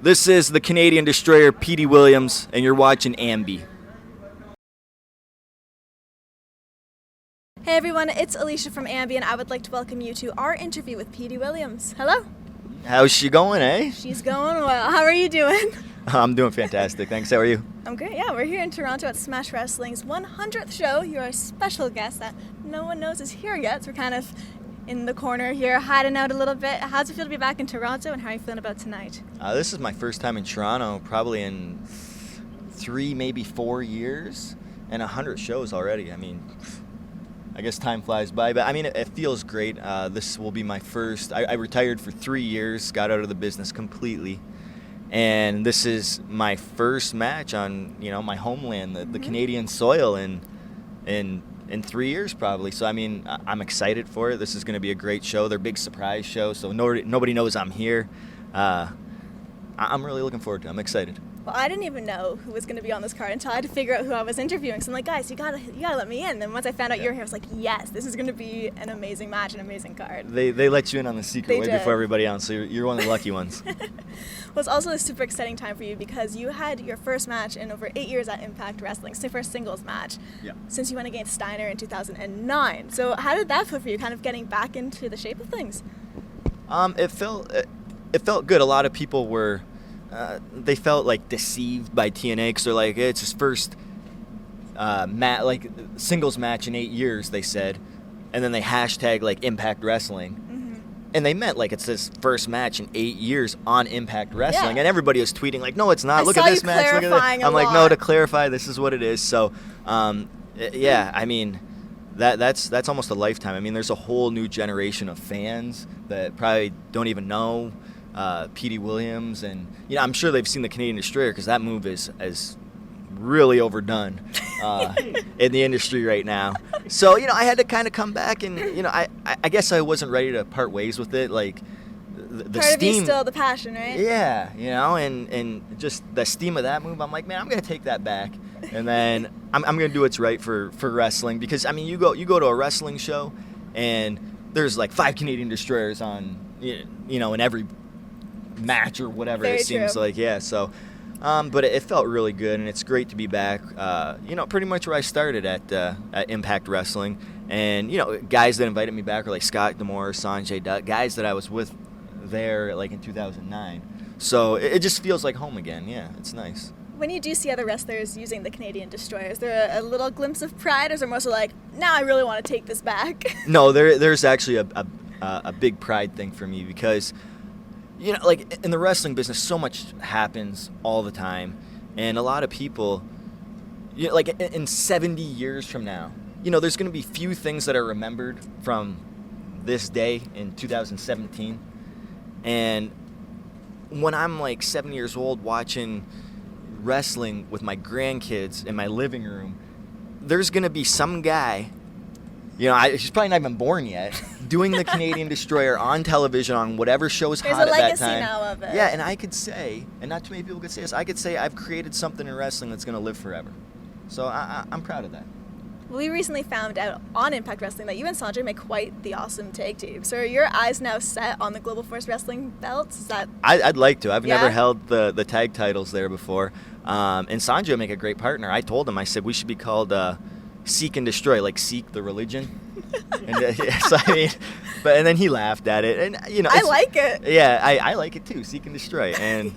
This is the Canadian Destroyer, Petey Williams, and you're watching AMBY. Hey everyone, it's Alicia from AMBY, and I would like to welcome you to our interview with Petey Williams. Hello. How's she going, eh? She's going well. How are you doing? I'm doing fantastic, thanks. How are you? I'm great, yeah. We're here in Toronto at Smash Wrestling's 100th show. You're a special guest that no one knows is here yet, so we're kind of in the corner here, hiding out a little bit. How's it feel to be back in Toronto, and how are you feeling about tonight? This is my first time in Toronto, probably in 3, maybe 4 years, and 100 shows already. I mean, I guess time flies by, but I mean, it feels great. This will be my first. I retired for 3 years, got out of the business completely, and this is my first match on my homeland, the Canadian soil, in 3 years probably. So I mean, I'm excited for it. This is going to be a great show. They're a big surprise show, so nobody knows I'm here. I'm really looking forward to it. I'm excited. Well, I didn't even know who was going to be on this card until I had to figure out who I was interviewing. So I'm like, guys, you gotta let me in. Then once I found out you were here, I was like, yes, this is going to be an amazing match, an amazing card. They let you in on the secret way before everybody else, so you're one of the lucky ones. Well, it's also a super exciting time for you because you had your first match in over 8 years at Impact Wrestling, so your first singles match, since you went against Steiner in 2009. So how did that feel for you, kind of getting back into the shape of things? It felt good. A lot of people were. They felt like deceived by TNA because they're like, hey, it's his first singles match in 8 years, they said, and then they hashtag like Impact Wrestling, and they meant like it's his first match in 8 years on Impact Wrestling, and everybody was tweeting like, no, it's not. Look at this match. Look at this. I'm like, no, to clarify, this is what it is. So, yeah, I mean, that's almost a lifetime. I mean, there's a whole new generation of fans that probably don't even know Petey Williams, and I'm sure they've seen the Canadian Destroyer because that move is really overdone in the industry right now. So I had to kind of come back, and I guess I wasn't ready to part ways with it. Like the part steam, of you still the passion, right? Yeah, and just the steam of that move. I'm like, man, I'm gonna take that back, and then I'm gonna do what's right for wrestling, because I mean, you go to a wrestling show, and there's like 5 Canadian Destroyers on in every match or whatever. Very it seems true. like, yeah. So, but it felt really good, and it's great to be back. Pretty much where I started at Impact Wrestling, and guys that invited me back are like Scott D'Amore, Sanjay Dutt, guys that I was with there like in 2009. So it just feels like home again. Yeah, it's nice. When you do see other wrestlers using the Canadian Destroyer, is there a little glimpse of pride, or is it more so like, now I really want to take this back? No, there's actually a big pride thing for me, because like in the wrestling business, so much happens all the time, and a lot of people, like in 70 years from now, there's going to be few things that are remembered from this day in 2017, and when I'm like 7 years old watching wrestling with my grandkids in my living room, there's going to be some guy, he's probably not even born yet, doing the Canadian Destroyer on television on whatever show's hot at that time. There's a legacy now of it. Yeah, and I could say, and not too many people could say this, I could say I've created something in wrestling that's going to live forever. So I'm proud of that. We recently found out on Impact Wrestling that you and Sanjay make quite the awesome tag team. So are your eyes now set on the Global Force Wrestling belts? Is that? I'd like to. I've never held the tag titles there before. And Sanjay would make a great partner. I told him, I said, we should be called Seek and Destroy, like Seek the religion. And so I mean, and then he laughed at it, and I like it. Yeah, I like it too. Seek and Destroy, and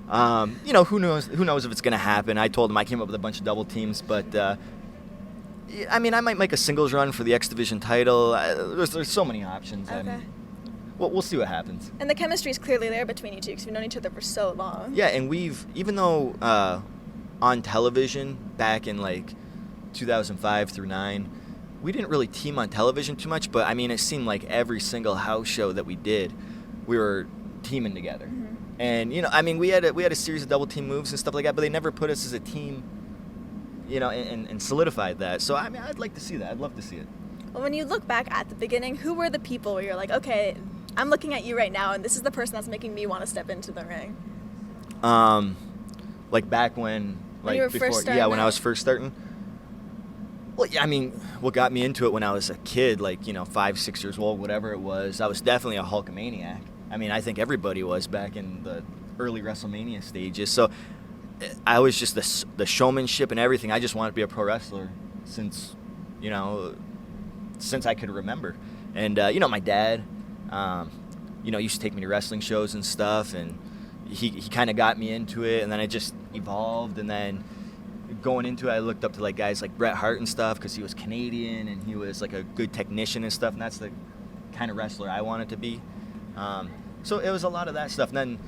who knows if it's gonna happen. I told him I came up with a bunch of double teams, but I mean, I might make a singles run for the X Division title. There's so many options. Okay. We'll see what happens. And the chemistry is clearly there between you two because you've known each other for so long. Yeah, and even though on television back in like 2005 through 9. We didn't really team on television too much, but I mean, it seemed like every single house show that we did, we were teaming together. And I mean, we had a series of double team moves and stuff like that, but they never put us as a team, and solidified that. So I mean, I'd like to see that. I'd love to see it. Well, when you look back at the beginning, who were the people where you're like, okay, I'm looking at you right now, and this is the person that's making me want to step into the ring? Like back when you were before, first starting when I was first starting. Well, yeah, I mean, what got me into it when I was a kid, like, 5, 6 years old, whatever it was, I was definitely a Hulkamaniac. I mean, I think everybody was back in the early WrestleMania stages. So I was just the showmanship and everything. I just wanted to be a pro wrestler since I could remember. And my dad, used to take me to wrestling shows and stuff, and he kind of got me into it, and then it just evolved. And then going into it, I looked up to like guys like Bret Hart and stuff because he was Canadian and he was like a good technician and stuff, and that's the kind of wrestler I wanted to be. So it was a lot of that stuff. And then,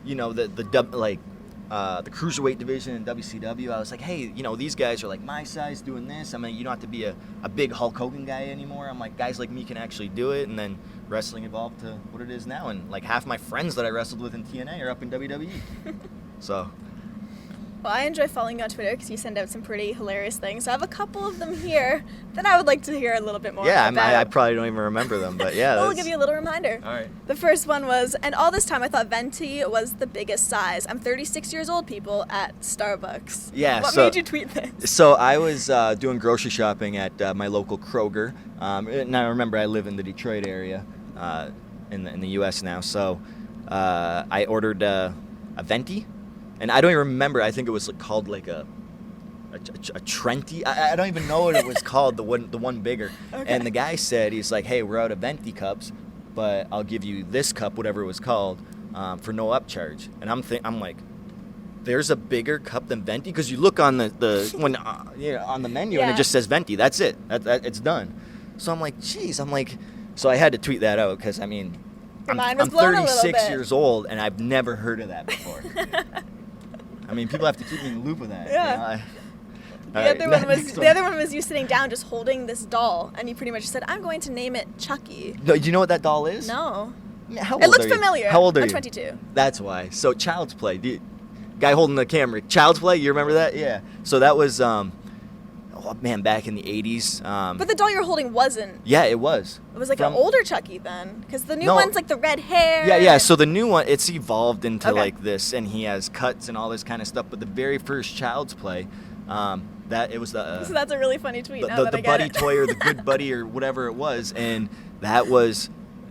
the cruiserweight division in WCW, I was like, hey, these guys are like my size doing this. I mean, you don't have to be a big Hulk Hogan guy anymore. I'm like, guys like me can actually do it. And then wrestling evolved to what it is now. And like half my friends that I wrestled with in TNA are up in WWE. So. Well, I enjoy following you on Twitter because you send out some pretty hilarious things. So I have a couple of them here that I would like to hear a little bit more about. I probably don't even remember them, but yeah. Well, we'll give you a little reminder. All right. The first one was, and all this time I thought venti was the biggest size. I'm 36 years old, people, at Starbucks. Yeah. What made you tweet this? So I was doing grocery shopping at my local Kroger. Now remember, I live in the Detroit area in the U.S. now. So I ordered a venti. And I don't even remember. I think it was called like a Trenti. I don't even know what it was called. The one bigger. Okay. And the guy said, he's like, hey, we're out of venti cups, but I'll give you this cup, whatever it was called, for no upcharge. And I'm like, there's a bigger cup than venti, because you look on on the menu and it just says venti. That's it. It's done. So I'm like, geez. So I had to tweet that out because I'm 36 years old and I've never heard of that before. People have to keep me in the loop with that. Yeah. The other one was you sitting down just holding this doll, and you pretty much said, I'm going to name it Chucky. No, do you know what that doll is? No. How old it looks are you? familiar. How old are I'm you? 22. That's why. So Child's Play. Guy holding the camera. Child's Play, you remember that? Yeah. So that was, back in the 80s. But the doll you're holding wasn't. Yeah, it was. It was like an older Chucky then, because the new one's like the red hair. Yeah. So the new one, it's evolved into like this, and he has cuts and all this kind of stuff. But the very first Child's Play, it was the. So that's a really funny tweet. The buddy toy or the good buddy or whatever it was, and that was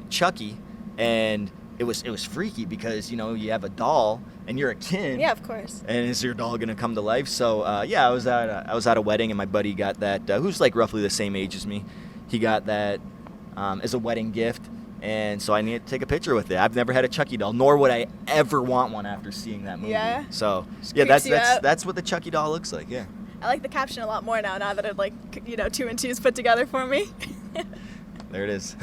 Chucky, and it was freaky because you have a doll and you're a kid. Yeah, of course. And is your doll gonna come to life? So I was at a wedding, and my buddy got that. Who's like roughly the same age as me. He got that as a wedding gift, and so I needed to take a picture with it. I've never had a Chucky doll, nor would I ever want one after seeing that movie. Yeah. So that's what the Chucky doll looks like. Yeah. I like the caption a lot more now that it 2 and 2's put together for me. There it is.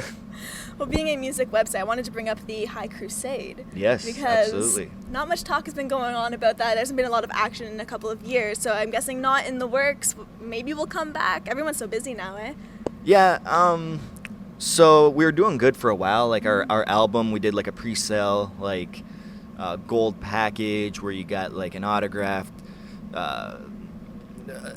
Well, being a music website, I wanted to bring up the High Crusade. Yes, because absolutely. Not much talk has been going on about that. There hasn't been a lot of action in a couple of years, so I'm guessing not in the works. Maybe we'll come back. Everyone's so busy now, eh? Yeah, so we were doing good for a while. Like our album, we did like a pre-sale, gold package where you got like an autographed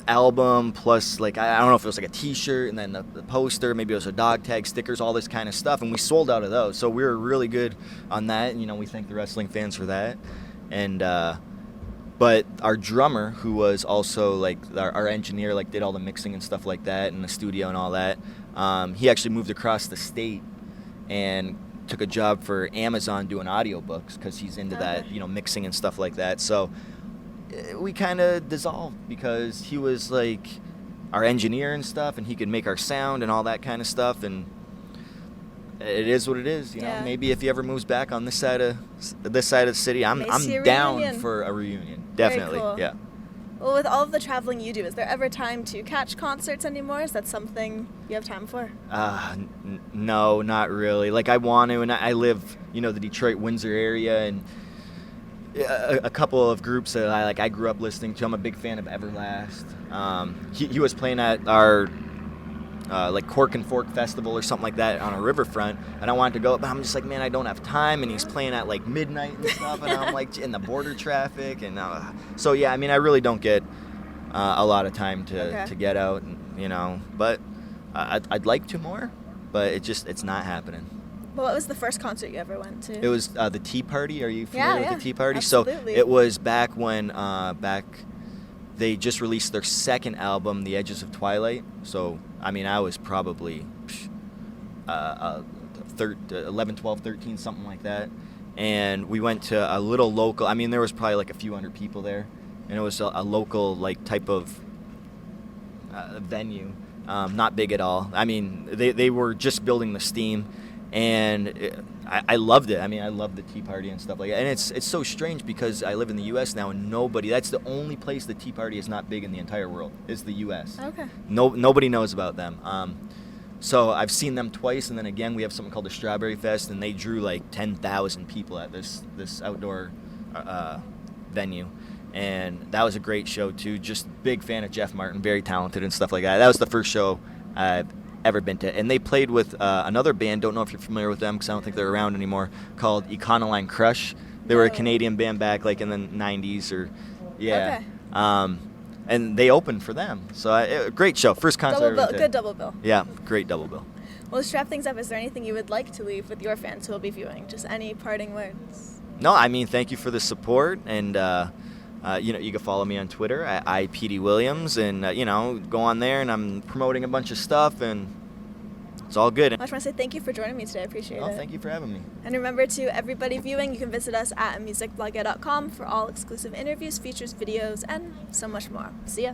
album plus I don't know if it was like a t-shirt and then the poster, maybe it was a dog tag, stickers, all this kind of stuff, and we sold out of those. So we were really good on that, and we thank the wrestling fans for that. And but our drummer, who was also our engineer, did all the mixing and stuff like that in the studio and all that, he actually moved across the state and took a job for Amazon doing audiobooks because he's into that, mixing and stuff like that. So we kind of dissolved because he was our engineer and stuff, and he could make our sound and all that kind of stuff, and it is what it is. Yeah. Maybe if he ever moves back on this side of the city, I'm down for a reunion. Definitely. Very cool. Yeah. Well, with all of the traveling you do, is there ever time to catch concerts anymore? Is that something you have time for? No, not really. I want to, and I live, the Detroit, Windsor area, and a couple of groups that I grew up listening to. I'm a big fan of Everlast. He was playing at our Cork and Fork Festival or something like that on a riverfront, and I wanted to go, but I'm just like, man, I don't have time, and he's playing at midnight and stuff, and I'm in the border traffic, and so yeah, I really don't get a lot of time to get out, but I'd like to more, but it's not happening. Well, what was the first concert you ever went to? It was the Tea Party. Are you familiar with the Tea Party? Absolutely. So it was back when they just released their second album, The Edges of Twilight. So, I was probably 11, 12, 13, something like that. and we went to a little local. I mean, there was probably like a few hundred people there, and it was a local like type of venue, not big at all. I mean, they were just building the steam, and I loved it. I mean, I love the Tea Party and stuff like that. And it's so strange because I live in the U.S. now, and that's the only place the Tea Party is not big in the entire world, is the U.S. Okay. Nobody knows about them. So I've seen them twice, and then again we have something called the Strawberry Fest, and they drew like 10,000 people at this outdoor venue. And that was a great show, too. Just big fan of Jeff Martin, very talented and stuff like that. That was the first show I've ever been to. And they played with another band, don't know if you're familiar with them because I don't think they're around anymore, called Econoline Crush. They were a Canadian band back like in the 90s or, yeah. Okay. And they opened for them. So great show. First concert. Good double bill. Yeah, great double bill. Well, to wrap things up, is there anything you would like to leave with your fans who will be viewing? Just any parting words? No, I mean, thank you for the support. And, you can follow me on Twitter at Petey Williams. And, go on there. And I'm promoting a bunch of stuff. And it's all good. I just want to say thank you for joining me today. I appreciate it. Thank you for having me. And remember, to everybody viewing, you can visit us at musicblogger.com for all exclusive interviews, features, videos, and so much more. See ya.